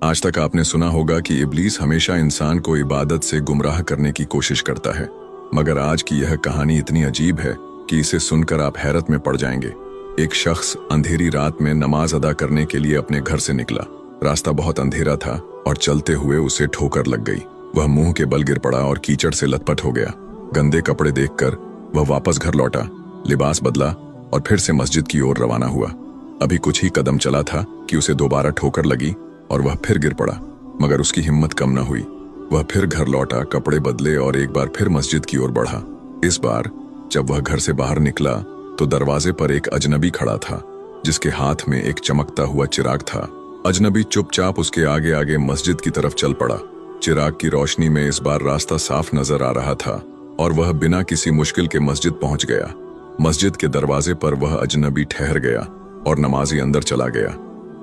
आज तक आपने सुना होगा कि इब्लीस हमेशा इंसान को इबादत से गुमराह करने की कोशिश करता है, मगर आज की यह कहानी इतनी अजीब है कि इसे सुनकर आप हैरत में पड़ जाएंगे। एक शख्स अंधेरी रात में नमाज अदा करने के लिए अपने घर से निकला। रास्ता बहुत अंधेरा था और चलते हुए उसे ठोकर लग गई। वह मुंह के बल गिर पड़ा और कीचड़ से लथपथ हो गया। गंदे कपड़े देखकर वह वापस घर लौटा, लिबास बदला और फिर से मस्जिद की ओर रवाना हुआ। अभी कुछ ही कदम चला था कि उसे दोबारा ठोकर लगी और वह फिर गिर पड़ा, मगर उसकी हिम्मत कम न हुई। वह फिर घर लौटा, कपड़े बदले और एक बार फिर मस्जिद की ओर बढ़ा। इस बार जब वह घर से बाहर निकला तो दरवाजे पर एक अजनबी खड़ा था, जिसके हाथ में एक चमकता हुआ चिराग था। अजनबी चुपचाप उसके आगे आगे मस्जिद की तरफ चल पड़ा। चिराग की रोशनी में इस बार रास्ता साफ नजर आ रहा था और वह बिना किसी मुश्किल के मस्जिद पहुंच गया। मस्जिद के दरवाजे पर वह अजनबी ठहर गया और नमाजी अंदर चला गया।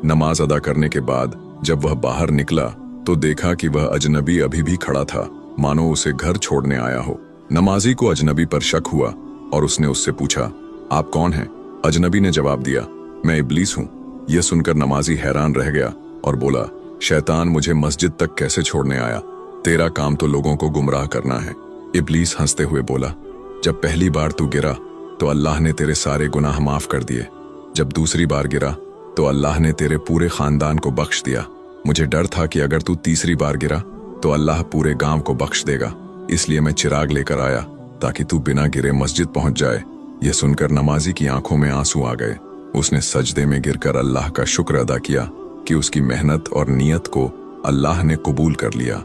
नमाज अदा करने के बाद जब वह बाहर निकला तो देखा कि वह अजनबी अभी भी खड़ा था, मानो उसे घर छोड़ने आया हो। नमाजी को अजनबी पर शक हुआ और उसने उससे पूछा, आप कौन हैं? अजनबी ने जवाब दिया, मैं इब्लीस हूं। यह सुनकर नमाजी हैरान रह गया और बोला, शैतान मुझे मस्जिद तक कैसे छोड़ने आया? तेरा काम तो लोगों को गुमराह करना है। इब्लीस हंसते हुए बोला, जब पहली बार तू गिरा तो अल्लाह ने तेरे सारे गुनाह माफ कर दिए। जब दूसरी बार गिरा तो अल्लाह ने तेरे पूरे खानदान को बख्श दिया। मुझे डर था कि अगर तू तीसरी बार गिरा तो अल्लाह पूरे गांव को बख्श देगा, इसलिए मैं चिराग लेकर आया ताकि तू बिना गिरे मस्जिद पहुंच जाए। यह सुनकर नमाजी की आंखों में आंसू आ गए। उसने सजदे में गिरकर अल्लाह का शुक्र अदा किया कि उसकी मेहनत और नियत को अल्लाह ने कबूल कर लिया।